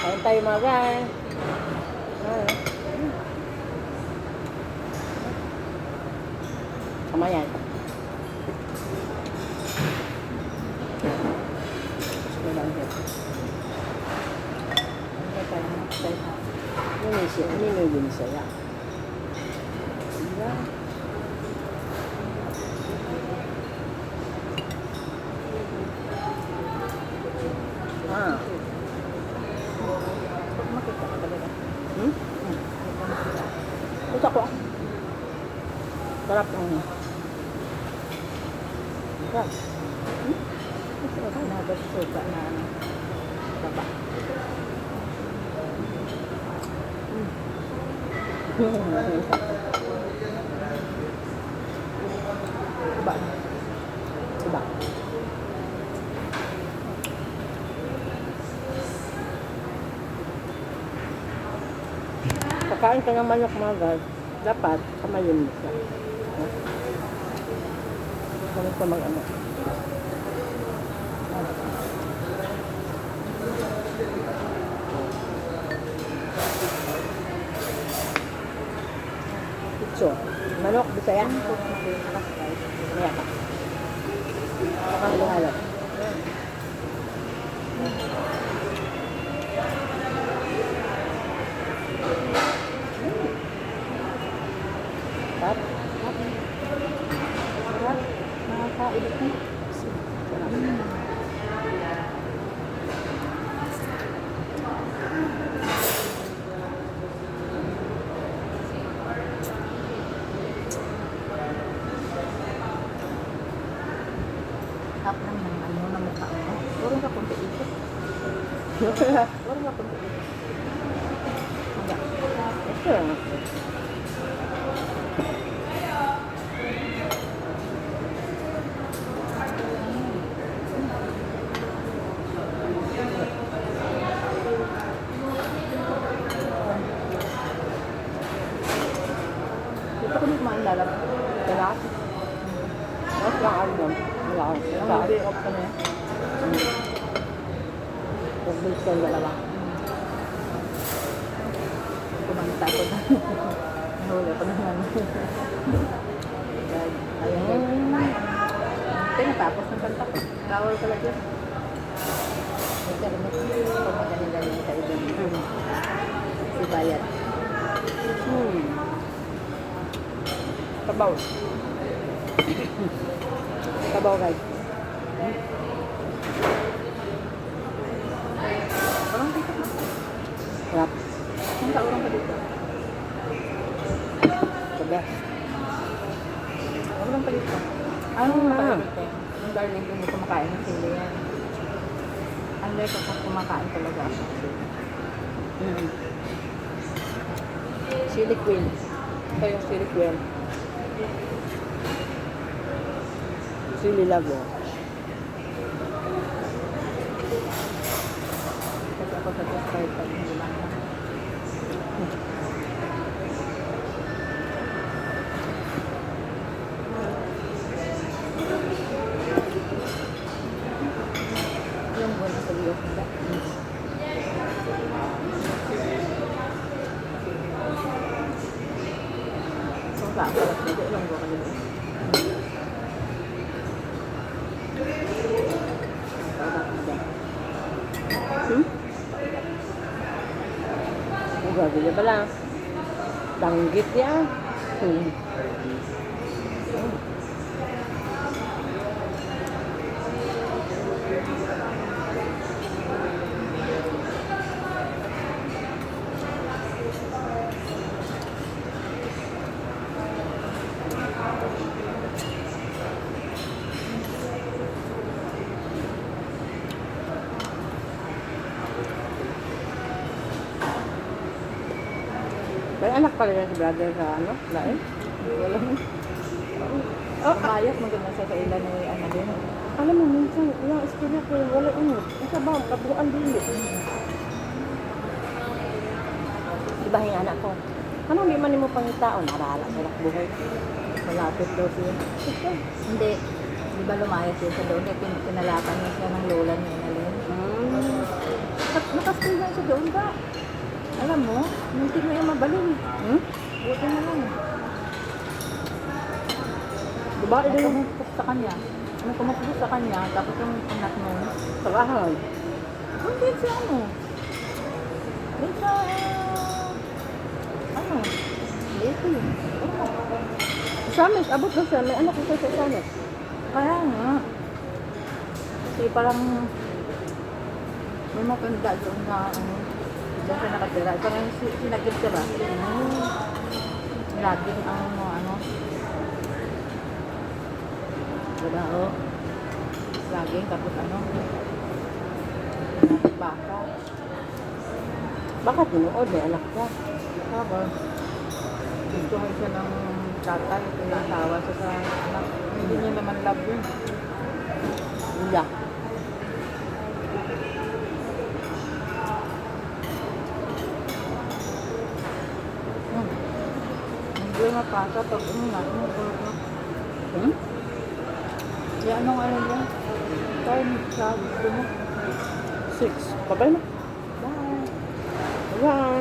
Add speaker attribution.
Speaker 1: Kain tayo mga guys. Ah. Kamayan. Ini din saya. Ah. Makita ka talaga. Gusto ko. Sarap ang. Sarap. Sarap na suka na ano. Baba. Coba. Coba. Kakain ka ng manok mga guys, dapat kamayin mo siya. Ganun ka mag-ano. Pitso. Manok, Bisaya. Maya ka. Halo-halo. Sarap. Sarap. Nakakain ito.
Speaker 2: Tap lang ng ano na mukha mo. Puro ka kunti ikot. Puro ka kunti ikot. Hanggang.
Speaker 1: Ito.
Speaker 2: Dito ko nung maalala.
Speaker 1: Dalas. Mas lang album. Wala ko.
Speaker 2: Ang day off ka na yan.
Speaker 1: Pag-build ko yung dalawa.
Speaker 2: Kumanta ko na. Nahuli ko naman. Ayun. Ito natapos ng kanta ko. Kawal ko lang yun. May kalimot. Pag magaling-galing tayo dun. Si Bayat.
Speaker 1: Sabaw. Sabaw guys.
Speaker 2: Parang dito ka.
Speaker 1: Sarap.
Speaker 2: Ang kaurang ka dito.
Speaker 1: The best.
Speaker 2: Kaurang ka dito. Ano nga? Ang darling ko hindi kumakain ng sili yan. Unlike kapag kumakain talaga ako.
Speaker 1: Chili queen. Ito yung chili queen. Chili labo.
Speaker 2: Kasi ako sa test pag hindi lang. Yung buwan sa liyo. So, saan pala dito? Ilang buwan ka dito?
Speaker 1: Ang gagawin niya pala. Tanggit niya. May anak pala yan si brother sa ano? Lain?
Speaker 2: Wala mo. Oh, kamayas maganda sa kailan ni ano din.
Speaker 1: Alam mo, minsan, yung istorya ko, wala ano. Isa ba, kabuuan din yun. Diba yung anak ko? Ano, hindi man mo pangitaon? Narala sa buhay. Malapit daw siya.
Speaker 2: Hindi. Di ba lumayas yun sa doon? Kaya pinalapan niya siya ng lola niya na rin. Nakaskil na siya doon ba? Alam mo, hindi mo yung mabalin.
Speaker 1: Hmm?
Speaker 2: Buti na lang.
Speaker 1: Diba?
Speaker 2: May
Speaker 1: Ito yung
Speaker 2: kumupok sa kanya. May kumupok sa kanya, tapos yung anak mo.
Speaker 1: pag-ahal.
Speaker 2: Hindi sa ano. Hindi sa... ano? Ito yun.
Speaker 1: Samis, abot na siya. May anak ko sa Samis.
Speaker 2: Kaya nga. Kasi parang may matanda doon na ano, diyan siya nakatira. Parang sinagip siya ba? Laging ang ano. Diba o? Laging tapos ano. Baka.
Speaker 1: Bakit tinuod? May anak siya.
Speaker 2: Tapos gustuhan siya ng tatay. Pinasawa siya sa anak. Hindi niya naman love yun.
Speaker 1: Iya.
Speaker 2: Hindi mapasa pag umungat mo.
Speaker 1: Hmm?
Speaker 2: Kaya anong ano niya? Time sa gusto mo.
Speaker 1: 6. Babay na.
Speaker 2: Bye.
Speaker 1: Bye.